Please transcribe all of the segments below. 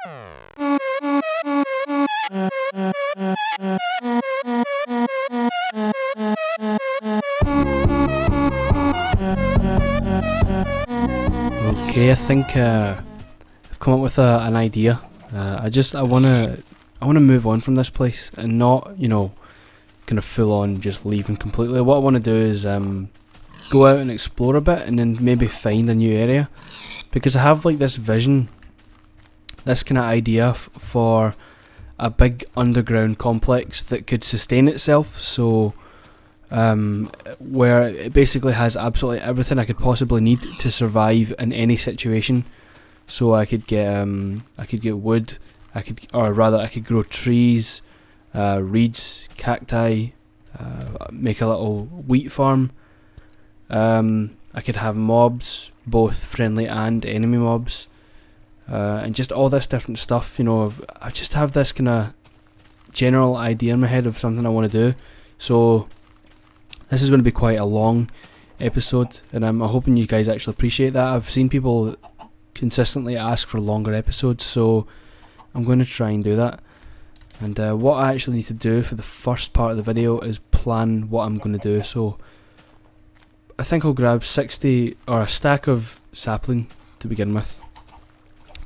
Okay, I think I've come up with an idea. I wanna move on from this place and not, you know, kind of full on just leaving completely. What I want to do is go out and explore a bit and then maybe find a new area, because I have like this vision, this kind of idea for a big underground complex that could sustain itself. So where it basically has absolutely everything I could possibly need to survive in any situation. So I could get wood, I could grow trees, reeds, cacti, make a little wheat farm. I could have mobs, both friendly and enemy mobs, and just all this different stuff. You know, I just have this kind of general idea in my head of something I want to do. So this is going to be quite a long episode, and I'm hoping you guys actually appreciate that. I've seen people consistently ask for longer episodes, so I'm going to try and do that. And what I actually need to do for the first part of the video is plan what I'm going to do. So I think I'll grab 60 or a stack of sapling to begin with,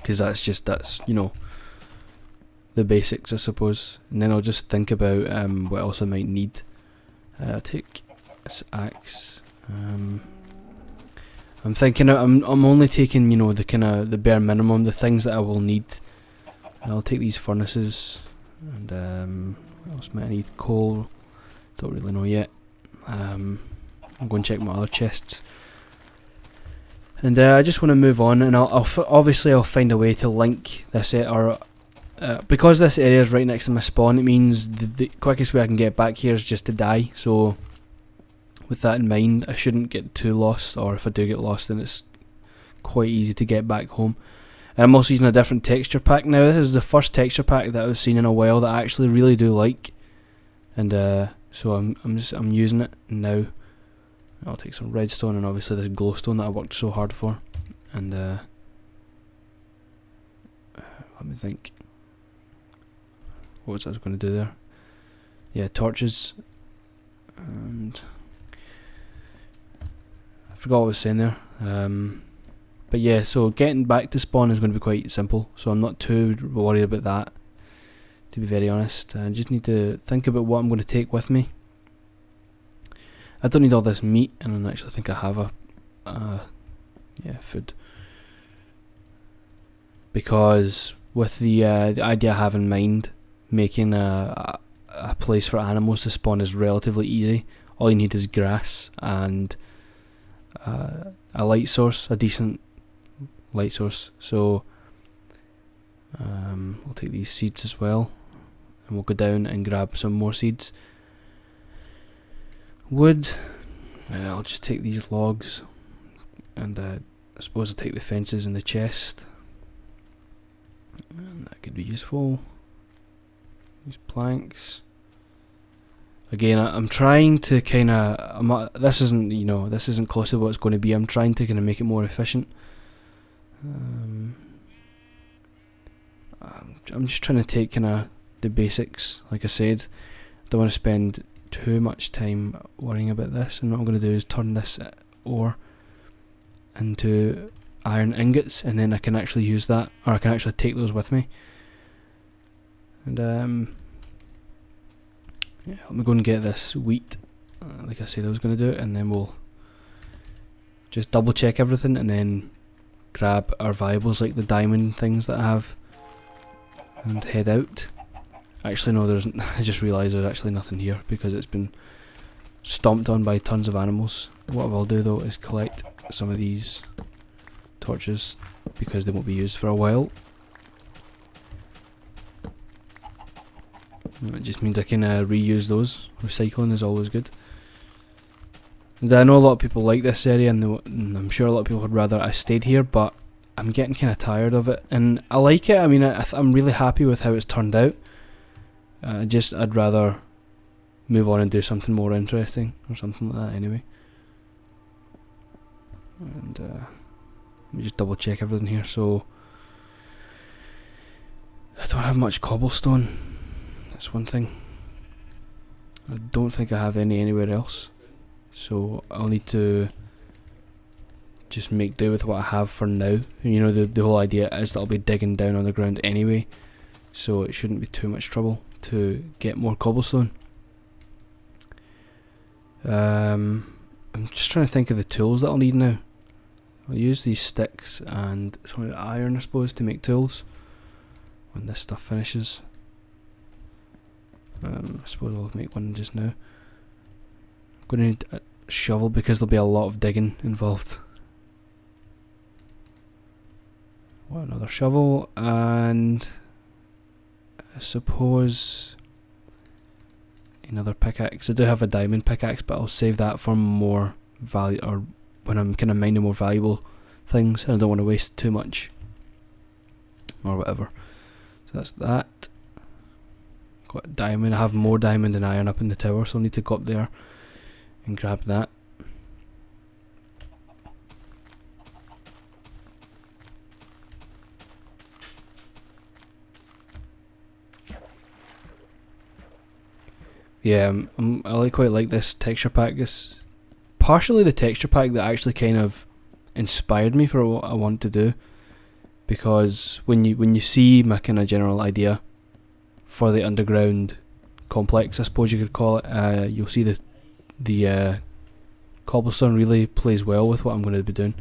because that's you know, the basics, I suppose. And then I'll just think about what else I might need. I'll take this axe. I'm thinking I'm only taking, you know, the bare minimum, the things that I will need. I'll take these furnaces, and what else might I need? Coal. Don't really know yet. I'm going to check my other chests, and I just want to move on. And obviously I'll find a way to link this because this area is right next to my spawn. It means the quickest way I can get back here is just to die. So with that in mind, I shouldn't get too lost, or if I do get lost, then it's quite easy to get back home. And I'm also using a different texture pack now. This is the first texture pack that I've seen in a while that I actually really do like, and so I'm using it now. I'll take some redstone and obviously this glowstone that I worked so hard for, and let me think. What was I going to do there? Yeah, torches, and I forgot what I was saying there. But yeah, so getting back to spawn is going to be quite simple, so I'm not too worried about that, to be very honest. I just need to think about what I'm going to take with me. I don't need all this meat, and I actually think I have food, because with the idea I have in mind, making a place for animals to spawn is relatively easy. All you need is grass and a light source, a decent light source. So we'll take these seeds as well, and we'll go down and grab some more seeds. Wood, I'll just take these logs, and I suppose I'll take the fences and the chest, and that could be useful. These planks. Again, I'm trying to kind of, this isn't, you know, this isn't close to what it's going to be. I'm trying to kind of make it more efficient. I'm just trying to take kind of the basics. Like I said, I don't want to spend too much time worrying about this, and what I'm going to do is turn this ore into iron ingots, and then I can actually use that, or I can actually take those with me. And yeah, let me go and get this wheat, like I said I was going to do it, and then we'll just double check everything, and then grab our valuables like the diamond things that I have, and head out. Actually no, I just realised there's actually nothing here because it's been stomped on by tons of animals. What I'll do though is collect some of these torches, because they won't be used for a while. It just means I can reuse those. Recycling is always good. And I know a lot of people like this area, and I'm sure a lot of people would rather I stayed here, but I'm getting kind of tired of it. And I like it. I mean, I'm really happy with how it's turned out. I'd rather move on and do something more interesting, or something like that anyway. And let me just double check everything here. So don't have much cobblestone. That's one thing. I don't think I have any anywhere else. So I'll need to just make do with what I have for now. You know, the whole idea is that I'll be digging down on the ground anyway, so it shouldn't be too much trouble to get more cobblestone. I'm just trying to think of the tools that I'll need now. I'll use these sticks and some of the iron, I suppose, to make tools when this stuff finishes. I suppose I'll make one just now. I'm going to need a shovel because there'll be a lot of digging involved. Well, another shovel, and I suppose another pickaxe. I do have a diamond pickaxe, but I'll save that for more value, or when I'm kind of mining more valuable things, and I don't want to waste too much or whatever. So that's that. Got diamond. I have more diamond and iron up in the tower, so I'll need to go up there and grab that. Yeah, I quite like this texture pack. It's partially the texture pack that actually kind of inspired me for what I want to do, because when you see my kind of general idea for the underground complex, I suppose you could call it, you'll see the cobblestone really plays well with what I'm going to be doing.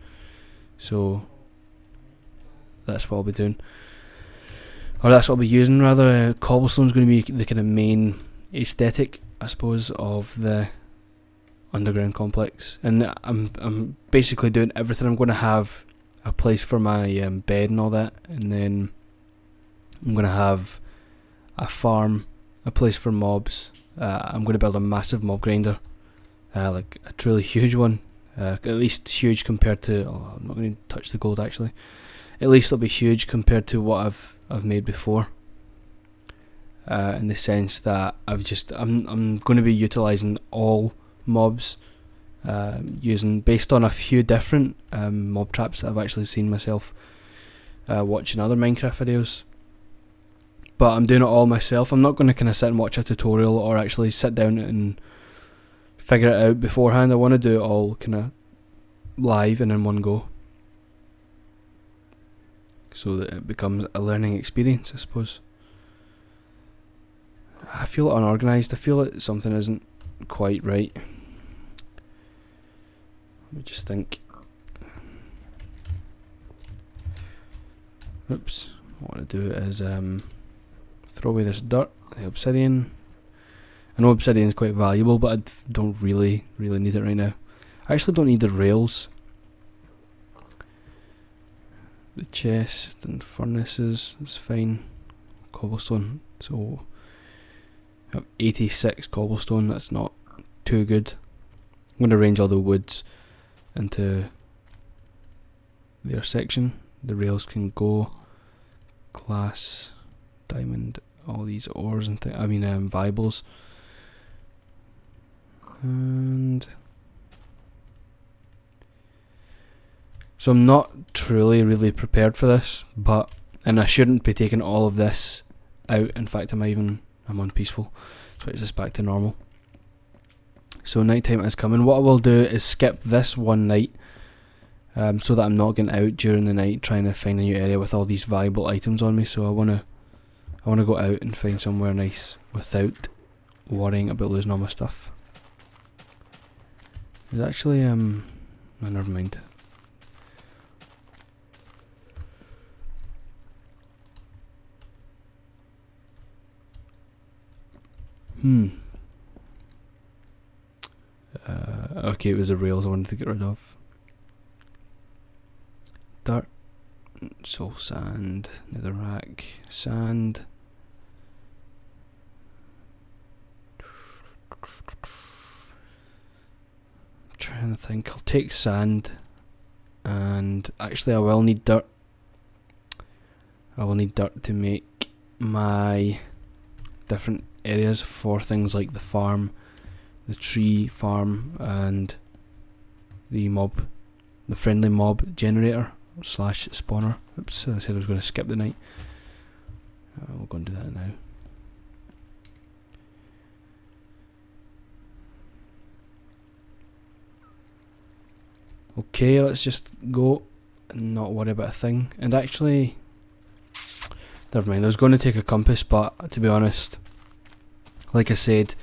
So that's what I'll be doing, or that's what I'll be using rather. Cobblestone's going to be the kind of main aesthetic, I suppose, of the underground complex, and I'm basically doing everything. I'm going to have a place for my bed and all that, and then I'm going to have a farm, a place for mobs. I'm going to build a massive mob grinder, like a truly huge one, at least huge compared to, oh, I'm not going to touch the gold actually, at least it'll be huge compared to what I've made before. In the sense that I'm going to be utilising all mobs, using based on a few different mob traps that I've actually seen myself watching other Minecraft videos. But I'm doing it all myself. I'm not going to kind of sit and watch a tutorial or actually sit down and figure it out beforehand. I want to do it all kind of live and in one go, so that it becomes a learning experience, I suppose. I feel unorganised. I feel that something isn't quite right. Let me just think. Oops. What I want to do is throw away this dirt, the obsidian. I know obsidian is quite valuable, but I don't really need it right now. I actually don't need the rails. The chest and furnaces is fine. Cobblestone. So I have 86 cobblestone, that's not too good. I'm going to arrange all the woods into their section. The rails can go. Glass, diamond, all these ores and things, viables. And so I'm not truly really prepared for this, and I shouldn't be taking all of this out. In fact, I'm on peaceful, switch this back to normal. So nighttime is coming. What I will do is skip this one night, so that I'm not getting out during the night trying to find a new area with all these valuable items on me. So I wanna go out and find somewhere nice without worrying about losing all my stuff. There's actually oh, never mind. Okay, it was the rails I wanted to get rid of. Dirt, soul sand, netherrack, sand. I'm trying to think. I'll take sand, and actually I will need dirt. I will need dirt to make my different areas for things like the farm, the tree farm, and the friendly mob generator / spawner. Oops, I said I was going to skip the night. We'll go and do that now. Okay, let's just go and not worry about a thing. And actually, never mind, I was going to take a compass, but to be honest, like I said,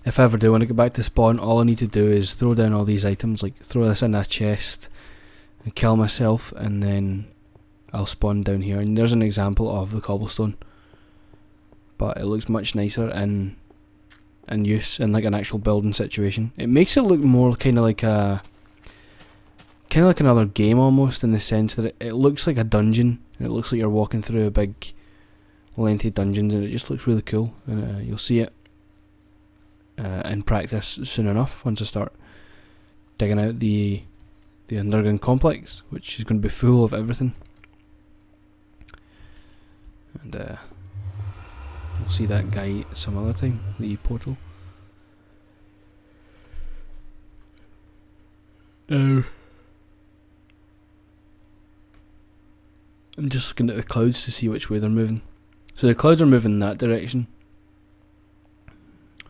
if I ever do want to get back to spawn, all I need to do is throw down all these items, like throw this in a chest and kill myself, and then I'll spawn down here. And there's an example of the cobblestone, but it looks much nicer in use, in like an actual building situation. It makes it look more kind of like another game almost, in the sense that it looks like a dungeon, and it looks like you're walking through a big lengthy dungeons, and it just looks really cool. And you'll see it in practice soon enough once I start digging out the underground complex, which is going to be full of everything. And we'll see that guy some other time, the portal. Now, I'm just looking at the clouds to see which way they're moving. So the clouds are moving in that direction,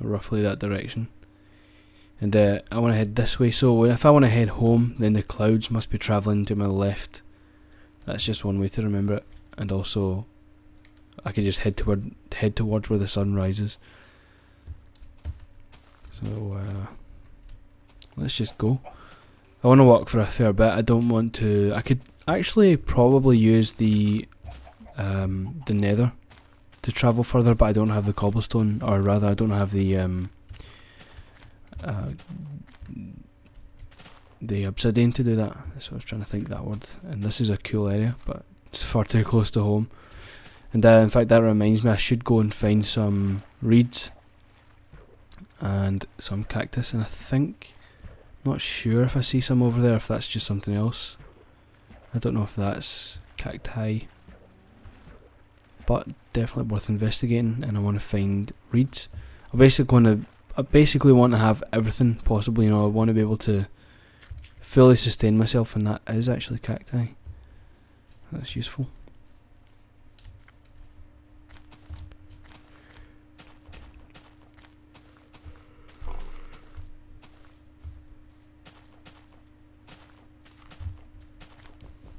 or roughly that direction. And I want to head this way, so if I want to head home, then the clouds must be travelling to my left. That's just one way to remember it. And also, I could just head towards where the sun rises. So let's just go. I want to walk for a fair bit. I don't want to. I could actually probably use the nether to travel further, but I don't have the cobblestone, or rather I don't have the obsidian to do that. So I was trying to think that word. And this is a cool area, but it's far too close to home. And in fact, that reminds me, I should go and find some reeds and some cactus, and I think, not sure if I see some over there, if that's just something else. I don't know if that's cacti, but definitely worth investigating. And I want to find reeds. I basically want to have everything possible. You know, I want to be able to fully sustain myself, and that is actually cacti. That's useful.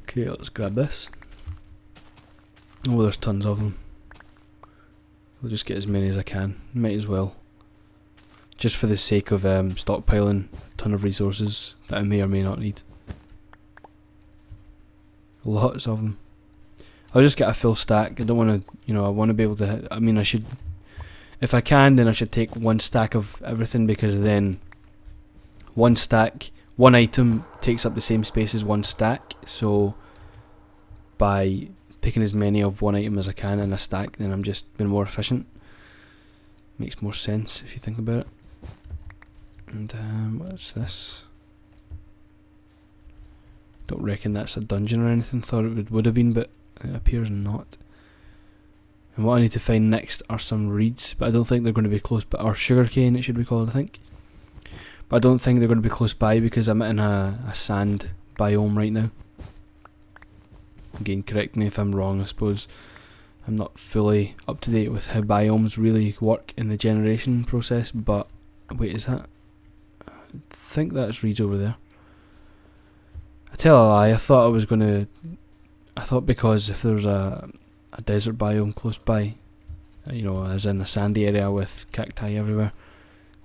Okay, let's grab this. Oh, there's tons of them. I'll just get as many as I can. Might as well. Just for the sake of stockpiling a ton of resources that I may or may not need. Lots of them. I'll just get a full stack. I don't want to, you know, I want to be able to, I mean, I should, if I can, then I should take one stack of everything, because then one item takes up the same space as one stack. So by picking as many of one item as I can in a stack, then I'm just being more efficient. Makes more sense if you think about it. And what's this? Don't reckon that's a dungeon or anything. Thought it would have been, but it appears not. And what I need to find next are some reeds, but I don't think they're going to be close. Or sugarcane, it should be called, I think. But I don't think they're going to be close by, because I'm in a sand biome right now. Again, correct me if I'm wrong. I suppose I'm not fully up to date with how biomes really work in the generation process. But wait, is that? I think that's reeds over there. I tell a lie. I thought because if there's a desert biome close by, you know, as in a sandy area with cacti everywhere,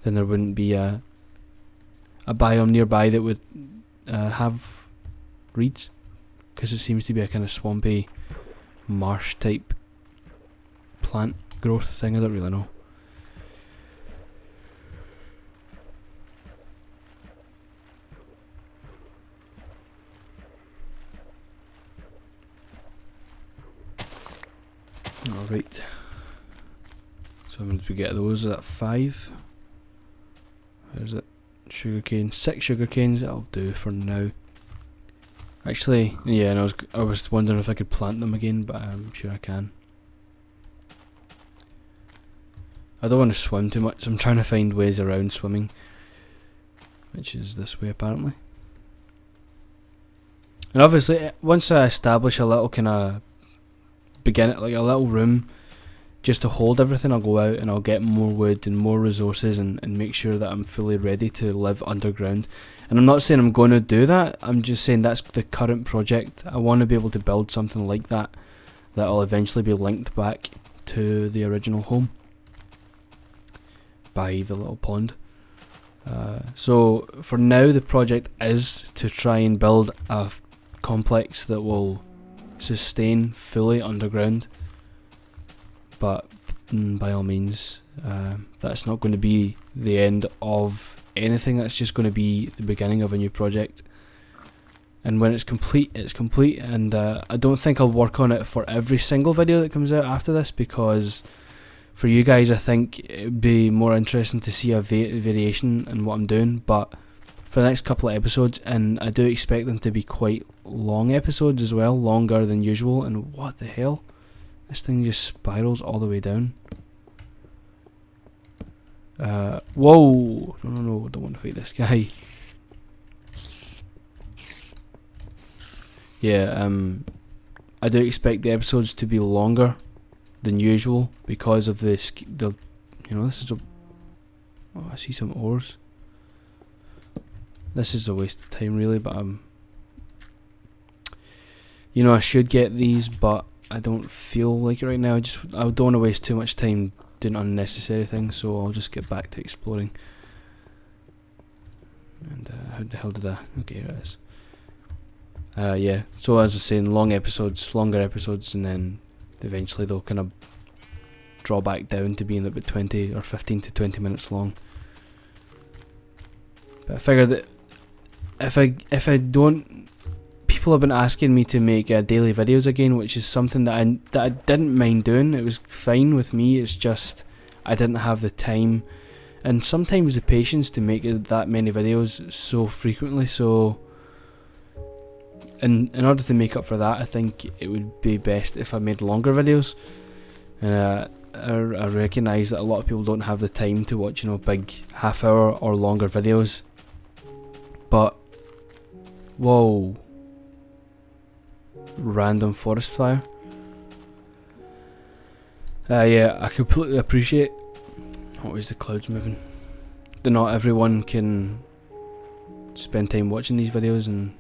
then there wouldn't be a biome nearby that would have reeds, because it seems to be a kind of swampy marsh type plant growth thing. I don't really know. Alright, so how many did we get? Those at 5. Where's it? Sugarcane. 6 sugarcanes. That'll do for now. Actually, yeah, and I was wondering if I could plant them again, but I'm sure I can. I don't want to swim too much. I'm trying to find ways around swimming, which is this way apparently. And obviously, once I establish a little kind of like a little room just to hold everything, I'll go out and I'll get more wood and more resources and make sure that I'm fully ready to live underground. And I'm not saying I'm going to do that, I'm just saying that's the current project. I want to be able to build something like that that'll eventually be linked back to the original home by the little pond. So for now the project is to try and build a complex that will sustain fully underground, but by all means that's not going to be the end of anything. That's just going to be the beginning of a new project, and when it's complete, it's complete. And I don't think I'll work on it for every single video that comes out after this, because for you guys I think it would be more interesting to see a variation in what I'm doing. But for the next couple of episodes, and I do expect them to be quite long episodes as well, longer than usual. And what the hell, this thing just spirals all the way down. Whoa, no, don't want to fight this guy. Yeah, I do expect the episodes to be longer than usual because of this. You know, this is a. Oh, I see some ores. This is a waste of time, really. But you know, I should get these, but I don't feel like it right now. I don't want to waste too much time doing unnecessary things, so I'll just get back to exploring. And how the hell did I? Okay, here it is. Yeah, so as I was saying, longer episodes, and then eventually they'll kind of draw back down to being about 20 or 15 to 20 minutes long. But I figured that if I don't, people have been asking me to make daily videos again, which is something that I didn't mind doing. It was fine with me. It's just I didn't have the time and sometimes the patience to make that many videos so frequently. So in order to make up for that, I think it would be best if I made longer videos. And I recognise that a lot of people don't have the time to watch, you know, big half-hour or longer videos. But whoa, random forest fire. Yeah, I completely appreciate. What is the clouds moving? That not everyone can spend time watching these videos and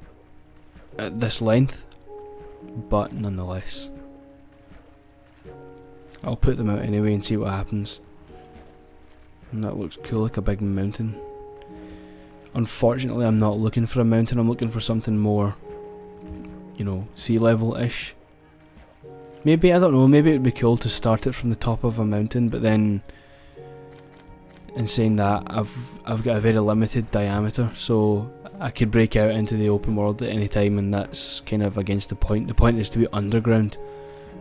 at this length, but nonetheless, I'll put them out anyway and see what happens. And that looks cool, like a big mountain. Unfortunately, I'm not looking for a mountain. I'm looking for something more, you know, sea level-ish. Maybe, I don't know, maybe it would be cool to start it from the top of a mountain, but then, in saying that, I've got a very limited diameter, so I could break out into the open world at any time, and that's kind of against the point. The point is to be underground,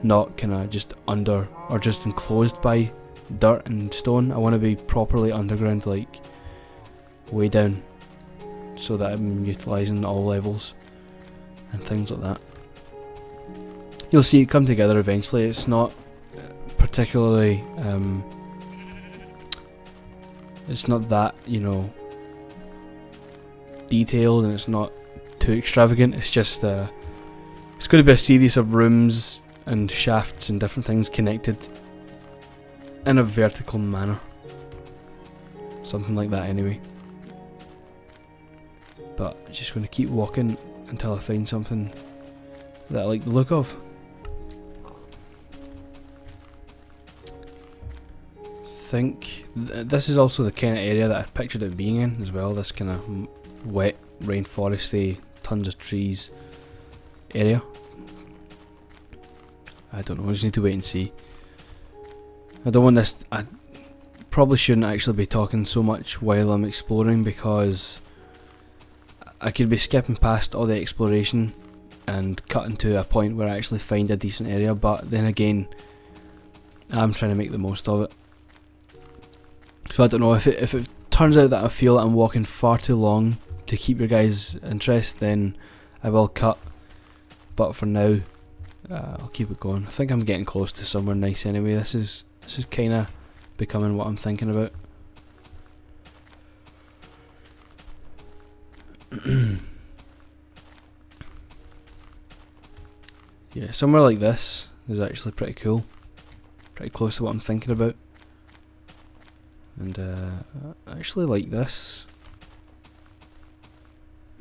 not kind of just under, or just enclosed by dirt and stone. I want to be properly underground, like way down, so that I'm utilising all levels and things like that. You'll see it come together eventually. It's not particularly it's not that, you know, detailed, and it's not too extravagant. It's just it's going to be a series of rooms and shafts and different things connected in a vertical manner, something like that anyway. But I'm just going to keep walking until I find something that I like the look of. Think this is also the kind of area that I pictured it being in as well, this kind of wet, rainforesty, tons of trees area. I don't know, I just need to wait and see. I don't want this, I probably shouldn't actually be talking so much while I'm exploring, because I could be skipping past all the exploration and cutting to a point where I actually find a decent area, but then again, I'm trying to make the most of it. So I don't know, if it turns out that I feel that I'm walking far too long to keep your guys' interest, then I will cut. But for now, I'll keep it going. I think I'm getting close to somewhere nice anyway. This is kind of becoming what I'm thinking about. Yeah, somewhere like this is actually pretty cool. pretty close to what I'm thinking about. And I actually like this.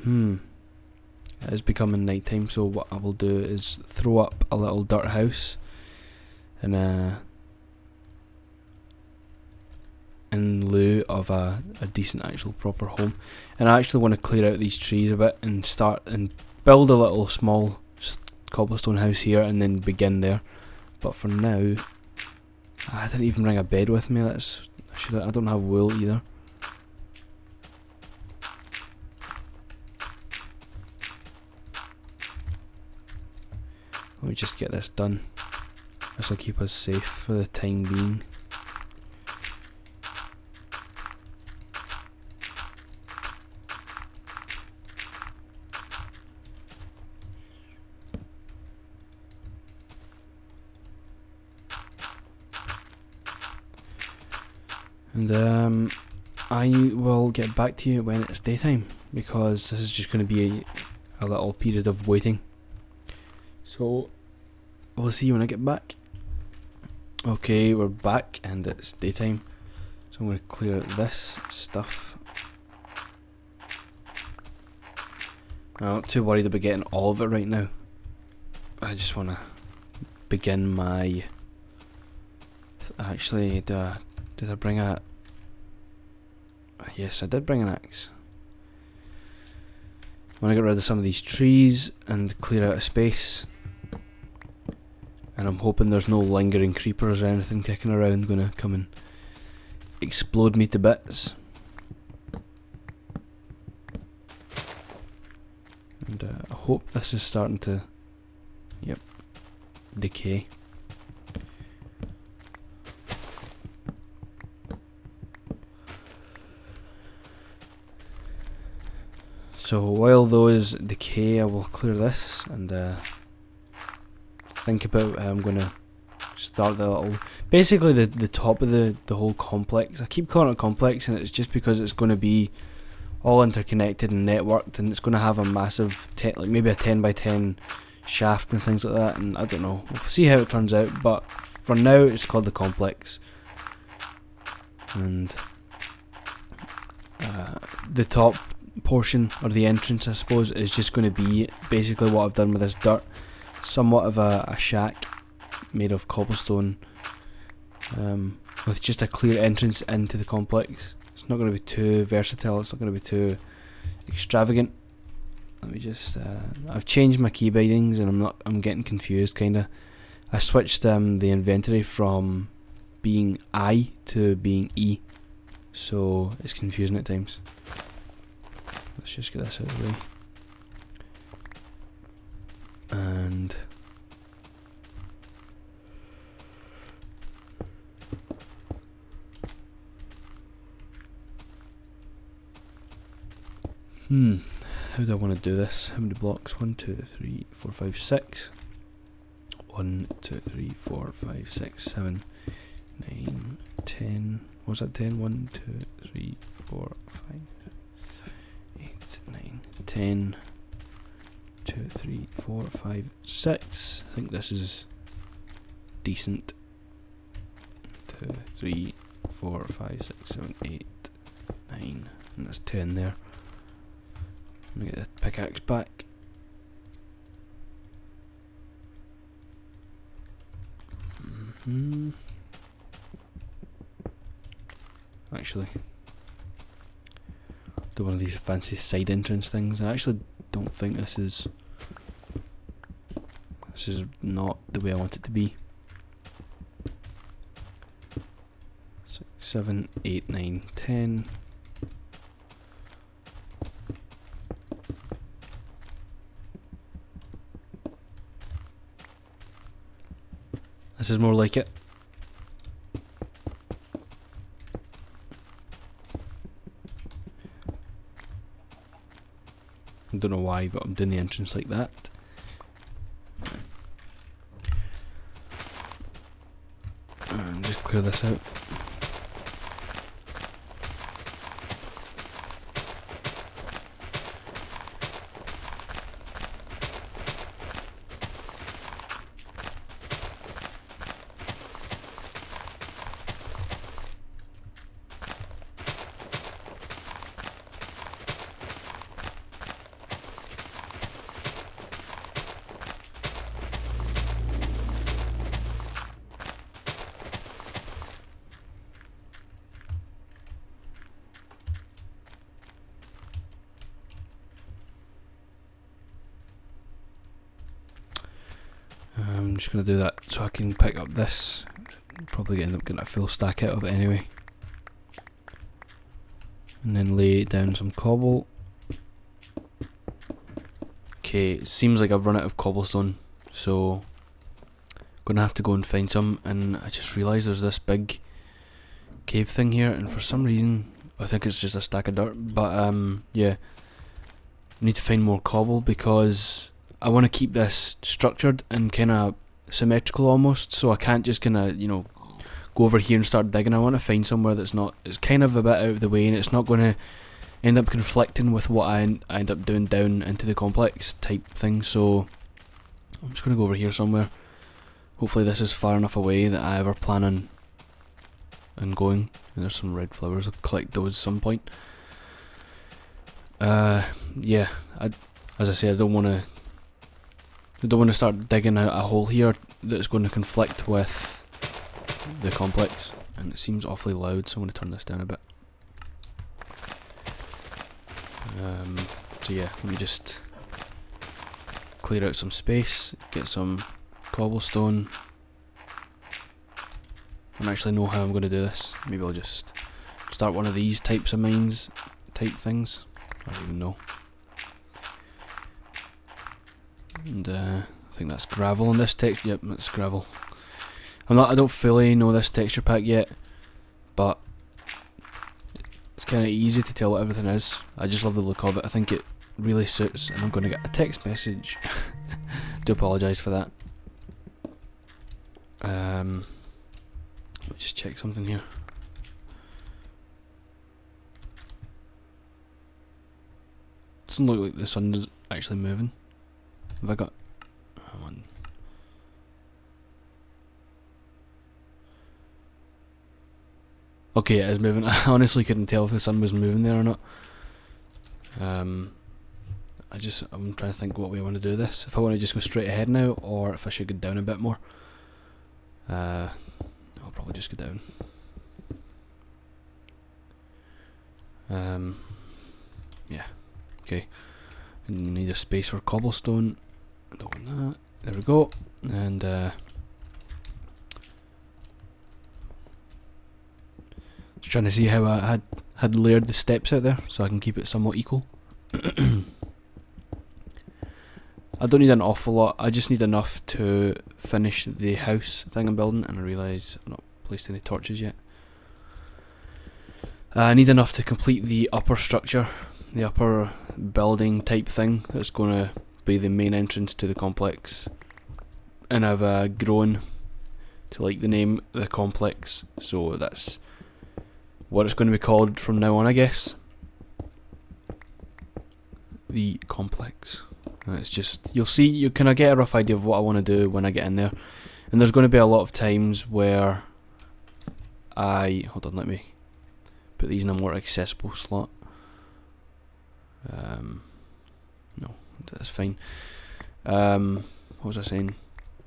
It is becoming night time, so what I will do is throw up a little dirt house in lieu of a decent actual proper home. And I actually want to clear out these trees a bit and start and build a little small cobblestone house here and then begin there. But for now, I didn't even bring a bed with me. I don't have wool either. Let me just get this done. This will keep us safe for the time being. And I will get back to you when it's daytime, because this is just going to be a little period of waiting. So we'll see you when I get back. Okay, we're back and it's daytime, so I'm going to clear out this stuff. I'm not too worried about getting all of it right now. I just want to begin my... Actually, did I bring a... Yes, I did bring an axe. I want to get rid of some of these trees and clear out a space. And I'm hoping there's no lingering creepers or anything kicking around going to come and explode me to bits. And I hope this is starting to, yep, decay. So while those decay, I will clear this and think about how I'm going to start the little... Basically the top of the whole complex. I keep calling it a complex, and it's just because it's going to be all interconnected and networked, and it's going to have a massive, like maybe a 10 by 10 shaft and things like that, and I don't know. We'll see how it turns out, but for now it's called the complex. And the top portion, or the entrance I suppose, is just going to be basically what I've done with this dirt. Somewhat of a shack made of cobblestone, with just a clear entrance into the complex. It's not going to be too versatile, it's not going to be too extravagant. Let me just I've changed my key bindings and I'm getting confused kinda. I switched the inventory from being I to being E, so it's confusing at times. Let's just get this out of the way. And how do I want to do this? How many blocks? 1, 2, 3, 4, 5, 6. 1, 2, 3, 4, 5, 6, 7, 9, 10. What's that? 10? 1, 2, 3, 4, 5, 8, 9, 10. 2, 3, 4, 5, 6. I think this is decent. 2, 3, 4, 5, 6, 7, 8, 9, and that's 10 there. Let me get the pickaxe back. Actually, do one of these fancy side entrance things. I actually don't think this is not the way I want it to be. 6, 7, 8, 9, 10. This is more like it. I don't know why, but I'm doing the entrance like that. And just clear this out. I'm just going to do that so I can pick up this. Probably end up getting a full stack out of it anyway. And then lay down some cobble. Okay, it seems like I've run out of cobblestone, so I'm gonna have to go and find some. And I just realised there's this big cave thing here, and for some reason I think it's just a stack of dirt. But yeah, I need to find more cobble because I want to keep this structured and kind of symmetrical almost. So I can't just kind of, you know, go over here and start digging. I want to find somewhere that's not, it's kind of a bit out of the way and it's not going to end up conflicting with what I end up doing down into the complex type thing. So I'm just going to go over here somewhere. Hopefully this is far enough away that I ever plan on going. And there's some red flowers, I'll collect those at some point. Yeah, as I say, I don't want to start digging out a hole here that's going to conflict with the complex, and it seems awfully loud, so I'm going to turn this down a bit. So yeah, let me just clear out some space, get some cobblestone. I don't actually know how I'm going to do this. Maybe I'll just start one of these types of mines type things. I don't even know. And I think that's gravel in this texture. Yep, that's gravel. I don't fully know this texture pack yet, but it's kind of easy to tell what everything is. I just love the look of it. I think it really suits, and I'm going to get a text message. Do apologise for that. Let me just check something here. Doesn't look like the sun is actually moving. Have I got? Hang on. Okay, it is moving. I honestly couldn't tell if the sun was moving there or not. I'm trying to think what way I want to do this. If I want to just go straight ahead now, or if I should go down a bit more. I'll probably just go down. Yeah. Okay. I need a space for cobblestone. I don't want that. There we go. And just trying to see how I had layered the steps out there so I can keep it somewhat equal. I don't need an awful lot, I just need enough to finish the house thing I'm building, and I realise I've not placed any torches yet. I need enough to complete the upper structure, the upper building type thing that's going to be the main entrance to the complex. And I've grown to like the name the complex, so that's what it's going to be called from now on, I guess. The complex. And it's just, you'll see, you kind of get a rough idea of what I want to do when I get in there. And there's going to be a lot of times where hold on, let me put these in a more accessible slot. No, that's fine. What was I saying?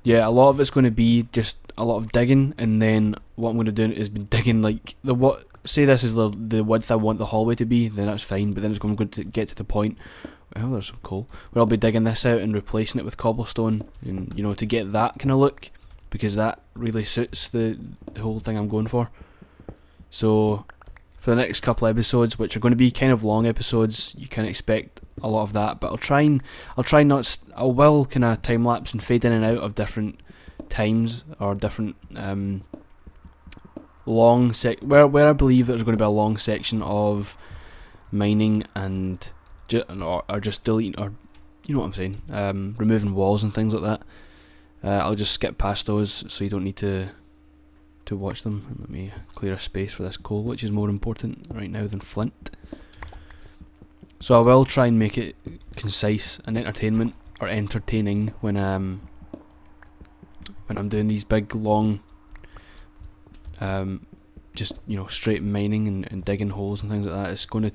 Yeah, a lot of it's going to be just a lot of digging, and then what I'm going to do is be digging like say this is the width I want the hallway to be, then that's fine, but then it's going to get to the point, well, there's some coal, where I'll be digging this out and replacing it with cobblestone, and you know, to get that kind of look, because that really suits the whole thing I'm going for. So for the next couple episodes, which are going to be kind of long episodes, you can expect a lot of that, but I will kind of time lapse and fade in and out of different times, or different long where I believe there's going to be a long section of mining and or just deleting, or you know what I'm saying, removing walls and things like that. I'll just skip past those so you don't need to watch them. And let me clear a space for this coal, which is more important right now than flint. So I will try and make it concise and entertaining when I'm doing these big long just, you know, straight mining and digging holes and things like that. It's going to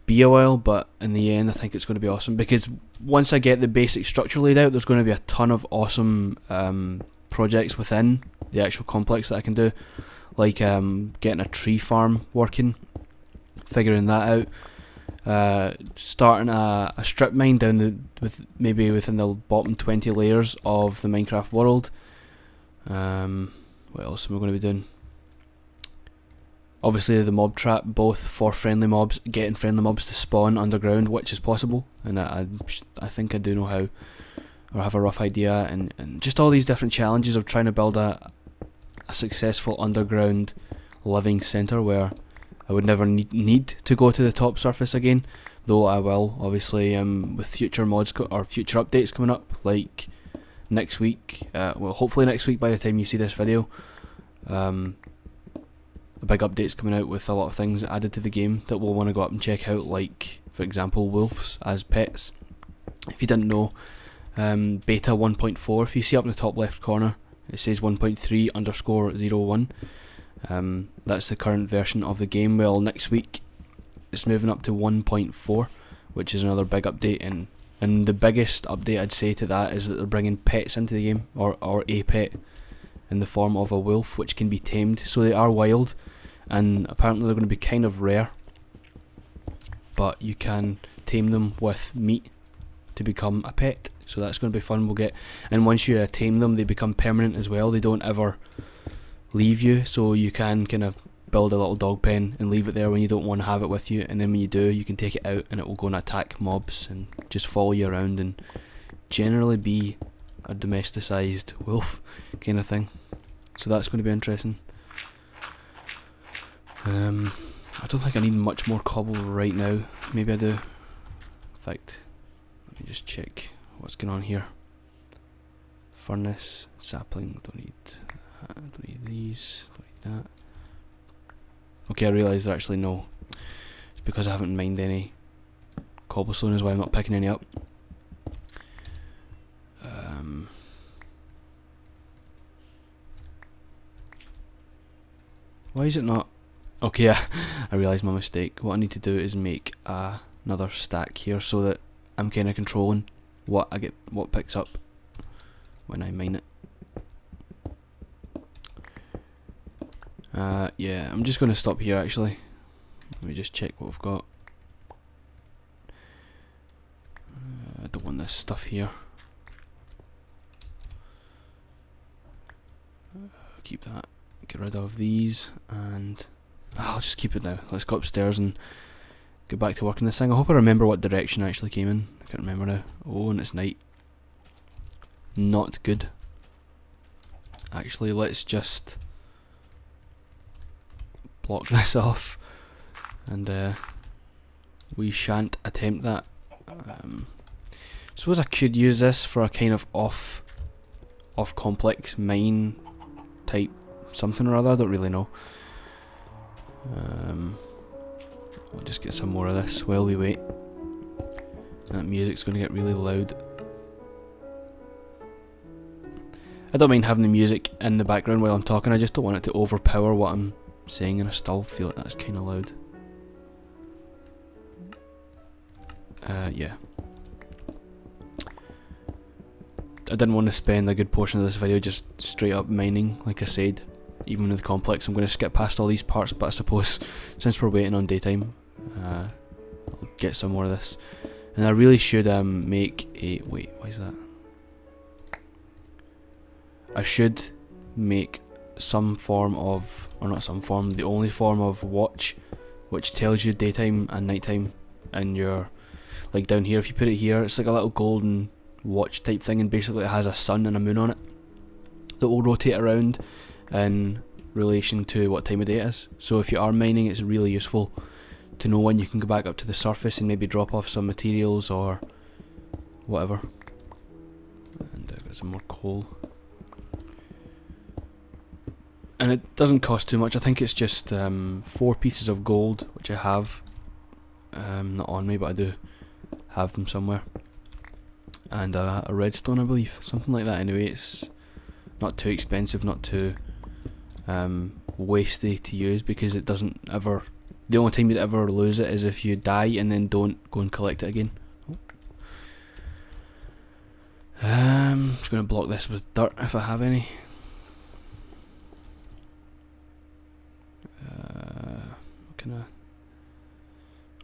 be a while, but in the end I think it's going to be awesome, because once I get the basic structure laid out, there's going to be a ton of awesome projects within the actual complex that I can do, like getting a tree farm working, figuring that out, starting a strip mine down maybe within the bottom 20 layers of the Minecraft world. What else am I going to be doing? Obviously the mob trap, both for friendly mobs, getting friendly mobs to spawn underground, which is possible, and I think I do know how, or have a rough idea, and just all these different challenges of trying to build a successful underground living centre where I would never need to go to the top surface again, though I will, obviously, with future mods or future updates coming up, like next week, well hopefully next week by the time you see this video. A big update's coming out with a lot of things added to the game that we'll want to go up and check out, like for example wolves as pets. If you didn't know, beta 1.4, if you see up in the top left corner it says 1.3_01. That's the current version of the game. Well, next week it's moving up to 1.4, which is another big update, and the biggest update I'd say to that is that they're bringing pets into the game, or a pet in the form of a wolf which can be tamed. So they are wild, and apparently they're going to be kind of rare, but you can tame them with meat to become a pet, so that's going to be fun. We'll get, and once you tame them they become permanent as well, they don't ever leave you, so you can kind of build a little dog pen and leave it there when you don't want to have it with you, and then when you do you can take it out and it will go and attack mobs and just follow you around and generally be a domesticised wolf kind of thing. So that's going to be interesting. I don't think I need much more cobble right now. Maybe I do. In fact, let me just check what's going on here. Furnace, sapling, don't need that, don't need these, don't need that. Okay, I realise that actually no. It's because I haven't mined any cobblestone is why I'm not picking any up. Why is it not? Okay, I realised my mistake. What I need to do is make another stack here so that I'm kind of controlling what picks up when I mine it. Yeah, I'm just going to stop here actually. Let me just check what we've got. I don't want this stuff here. Keep that. Get rid of these, and I'll just keep it now. Let's go upstairs and get back to working this thing. I hope I remember what direction I actually came in. I can't remember now. Oh, and it's night. Not good. Actually, let's just block this off, and we shan't attempt that. Suppose I could use this for a kind of off complex mine type something or other. I don't really know. I'll just get some more of this while we wait. That music's going to get really loud. I don't mind having the music in the background while I'm talking, I just don't want it to overpower what I'm saying, and I still feel like that's kind of loud. Yeah. I didn't want to spend a good portion of this video just straight up mining, like I said. Even with the complex, I'm going to skip past all these parts, but I suppose since we're waiting on daytime, I'll get some more of this. And I really should make a... wait, why is that? I should make some form of, or not some form, the only form of watch which tells you daytime and nighttime, and your, like down here, if you put it here, it's like a little golden watch type thing, and basically it has a sun and a moon on it that will rotate around in relation to what time of day it is. So if you are mining, it's really useful to know when you can go back up to the surface and maybe drop off some materials or whatever. And I've got some more coal. And it doesn't cost too much. I think it's just 4 pieces of gold, which I have. Not on me, but I do have them somewhere. And a redstone, I believe. Something like that anyway. It's not too expensive, not too wasty to use, because it doesn't ever... the only time you'd ever lose it is if you die and then don't go and collect it again. I'm just going to block this with dirt if I have any.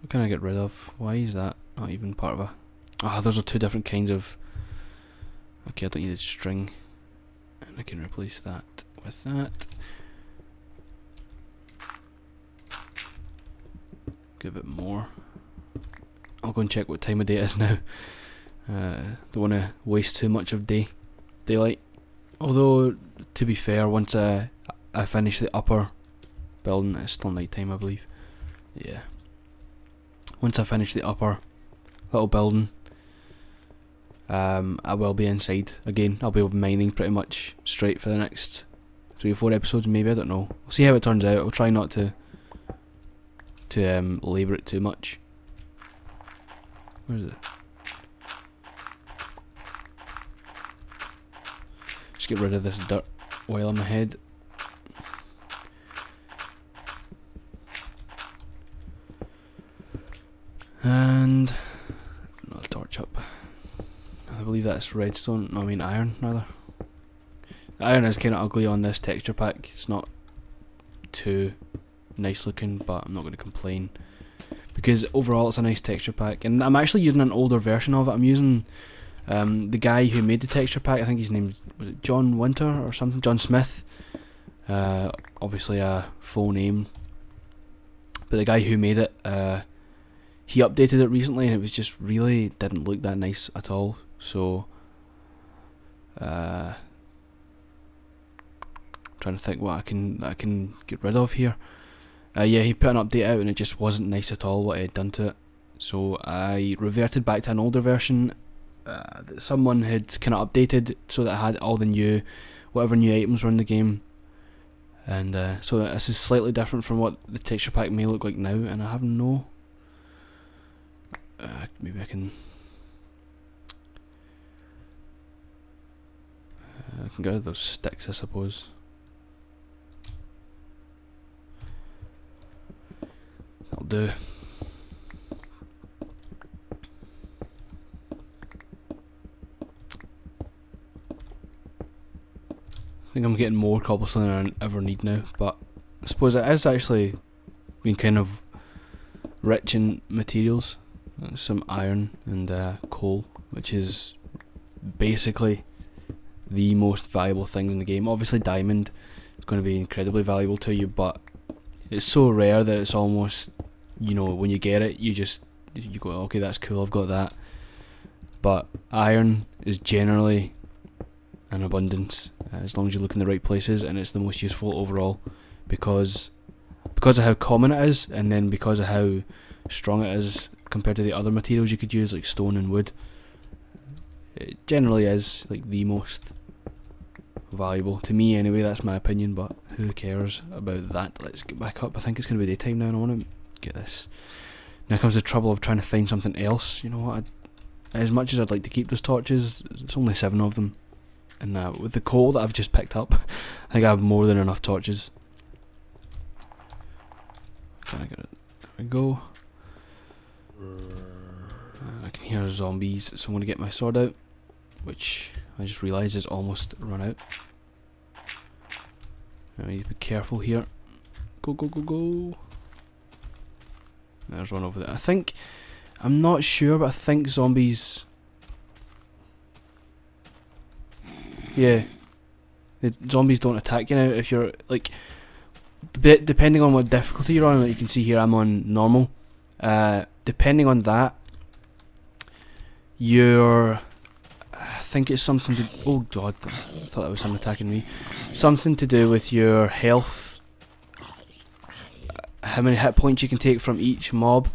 What can I get rid of? Why is that not even part of a... Ah, those are two different kinds of... Okay, I don't need a string. And I can replace that with that. Give it more. I'll go and check what time of day it is now. Don't want to waste too much of daylight. Although, to be fair, once I finish the upper building, it's still night time, I believe. Yeah. Once I finish the upper little building, I will be inside again. I'll be mining pretty much straight for the next 3 or 4 episodes, maybe. I don't know. We'll see how it turns out. I'll try not to labour it too much. Where's it? Just get rid of this dirt while on my head. And another torch up. I believe that's redstone. No, I mean iron, rather. Iron is kind of ugly on this texture pack. It's not too nice looking, but I'm not going to complain because overall it's a nice texture pack. And I'm actually using an older version of it. I'm using the guy who made the texture pack. I think his name was it John Winter or something. John Smith. Obviously a full name, but the guy who made it, he updated it recently, and it was just really didn't look that nice at all. So, trying to think what I can get rid of here. Yeah, he put an update out, and it just wasn't nice at all what he had done to it. So I reverted back to an older version that someone had kind of updated, so that I had all the whatever new items were in the game. And so this is slightly different from what the texture pack may look like now, and I have no... maybe I can get rid of those sticks, I suppose. That'll do. I think I'm getting more cobblestone than I ever need now, but I suppose it is actually being kind of rich in materials. Some iron and coal, which is basically the most valuable thing in the game. Obviously diamond is going to be incredibly valuable to you, but it's so rare that it's almost, you know, when you get it, you go, okay, that's cool, I've got that. But iron is generally an abundance, as long as you look in the right places, and it's the most useful overall because of how common it is, and then because of how strong it is compared to the other materials you could use, like stone and wood. It generally is like the most valuable to me anyway. That's my opinion, but who cares about that? Let's get back up. I think it's going to be daytime now, and I want to get this. Now comes the trouble of trying to find something else. You know what, as much as I'd like to keep those torches, it's only 7 of them, and with the coal that I've just picked up, I think I have more than enough torches. Can I get it? There we go. I can hear zombies, so I'm going to get my sword out, which I just realised is almost run out. I need to be careful here. Go, go, go, go. There's one over there. I'm not sure, but I think zombies... Yeah. The zombies don't attack you now if you're, like... Depending on what difficulty you're on, like you can see here I'm on normal. Depending on that, I think it's something to... Oh god, I thought that was someone attacking me. Something to do with your health. How many hit points you can take from each mob.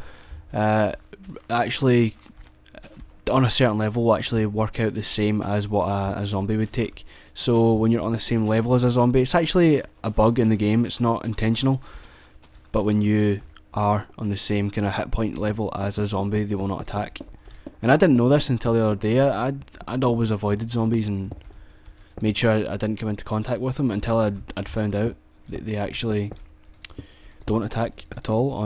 Actually, on a certain level, will actually work out the same as what a zombie would take. So when you're on the same level as a zombie, it's actually a bug in the game, it's not intentional. But when you are on the same kind of hit point level as a zombie, they will not attack. And I didn't know this until the other day. I'd always avoided zombies and made sure I didn't come into contact with them until I'd found out that they actually don't attack at all,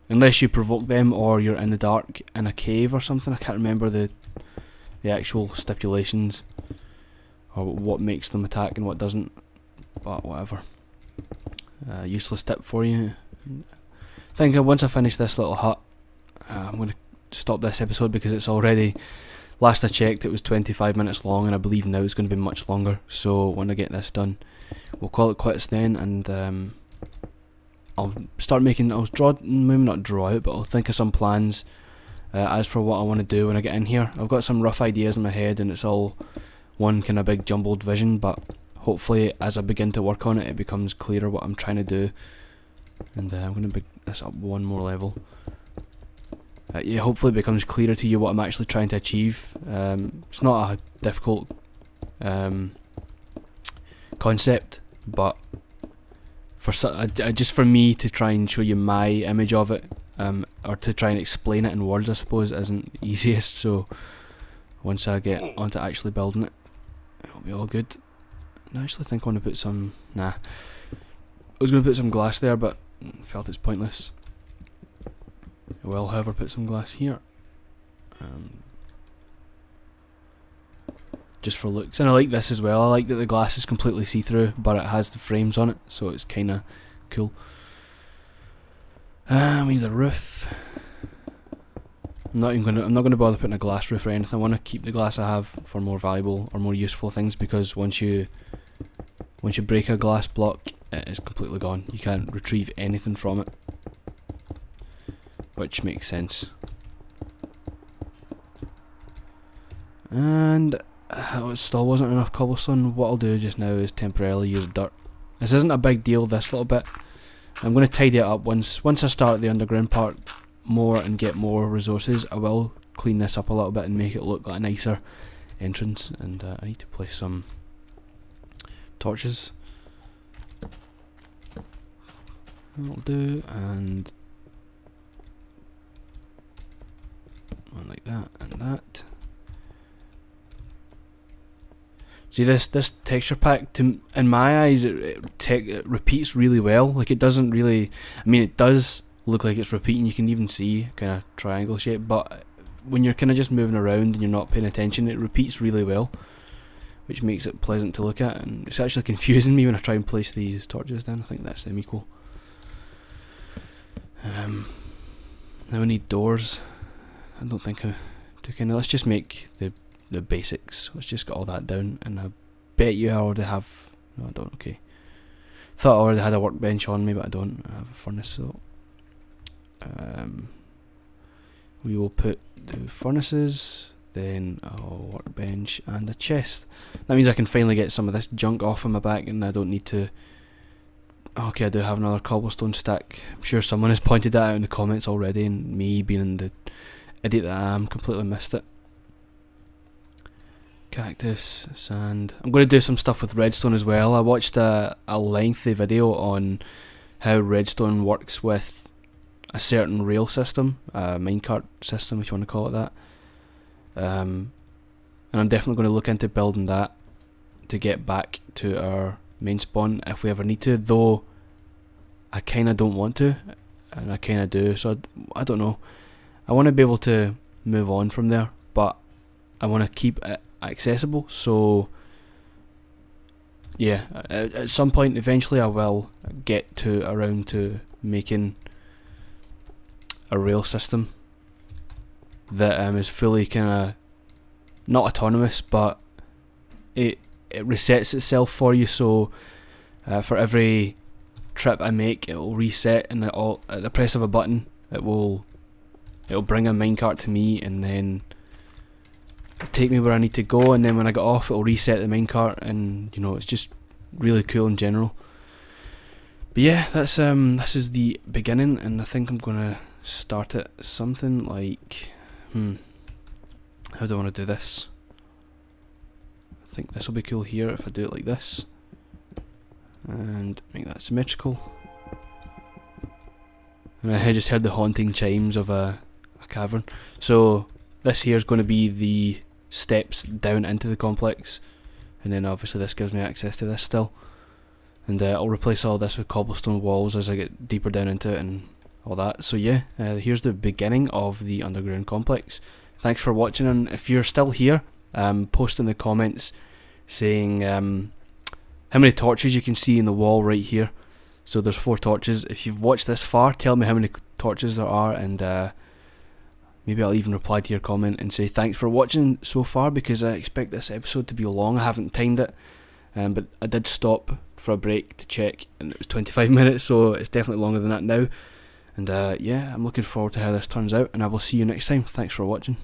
unless you provoke them or you're in the dark in a cave or something. I can't remember the actual stipulations or what makes them attack and what doesn't, but whatever. Useless tip for you. I think once I finish this little hut, stop this episode because it's already, last I checked it was 25 minutes long, and I believe now it's going to be much longer. So when I get this done, we'll call it quits then, and I'll start making, I'll draw, maybe not draw out, but I'll think of some plans as for what I want to do when I get in here. I've got some rough ideas in my head, and it's all one kind of big jumbled vision, but hopefully as I begin to work on it, it becomes clearer what I'm trying to do. And I'm going to big this up one more level. Yeah, hopefully it becomes clearer to you what I'm actually trying to achieve. It's not a difficult concept, but for just for me to try and show you my image of it, or to try and explain it in words, I suppose, isn't easiest. So once I get onto actually building it, it'll be all good. And I actually think I want to put some, I was going to put some glass there, but felt it's pointless. I will, however, put some glass here, just for looks. And I like this as well. I like that the glass is completely see-through, but it has the frames on it, so it's kind of cool. We need a roof. I'm not going to bother putting a glass roof or anything. I want to keep the glass I have for more valuable or more useful things, because once you break a glass block, it is completely gone. You can't retrieve anything from it, which makes sense. And it still wasn't enough cobblestone. What I'll do just now is temporarily use dirt. This isn't a big deal, this little bit. I'm going to tidy it up once I start the underground part more and get more resources. I will clean this up a little bit and make it look like a nicer entrance. And I need to place some torches. That'll do, and one like that and that. See, this texture pack, in my eyes, it repeats really well. Like, it doesn't really, I mean, it does look like it's repeating. You can even see kind of triangle shape, but when you're kind of just moving around and you're not paying attention, it repeats really well, which makes it pleasant to look at. And it's actually confusing me when I try and place these torches down. I think that's them equal. Now we need doors. I don't think I took any. Let's just make the basics. Let's just get all that down, and I bet you I already have. No, I don't. Okay. Thought I already had a workbench on me, but I don't. I have a furnace, so we will put the furnaces, then a workbench and a chest. That means I can finally get some of this junk off of my back, and I don't need to. Okay, I do have another cobblestone stack. I'm sure someone has pointed that out in the comments already, and me being the idiot that I am, completely missed it. Cactus, sand. I'm going to do some stuff with redstone as well. I watched a lengthy video on how redstone works with a certain rail system, a minecart system if you want to call it that. And I'm definitely going to look into building that to get back to our main spawn if we ever need to, though I kinda don't want to, and I kinda do, so I don't know. I want to be able to move on from there, but I want to keep it accessible, so yeah, at some point eventually I will get around to making a rail system that is fully kinda not autonomous, but it resets itself for you, so for every trip I make, it will reset, and at the press of a button it'll bring a minecart to me, and then take me where I need to go, and then when I get off it'll reset the minecart, and you know, it's just really cool in general. But yeah, that's this is the beginning, and I think I'm gonna start it something like how do I want to do this? I think this will be cool here if I do it like this, and make that symmetrical. And I just heard the haunting chimes of a cavern. So this here is going to be the steps down into the complex, and then obviously this gives me access to this still. And I'll replace all this with cobblestone walls as I get deeper down into it and all that. So yeah, here's the beginning of the underground complex. Thanks for watching, and if you're still here, post in the comments saying how many torches you can see in the wall right here. So there's 4 torches. If you've watched this far, tell me how many torches there are, and maybe I'll even reply to your comment and say thanks for watching so far, because I expect this episode to be long. I haven't timed it, but I did stop for a break to check, and it was 25 minutes, so it's definitely longer than that now. And yeah, I'm looking forward to how this turns out, and I will see you next time. Thanks for watching.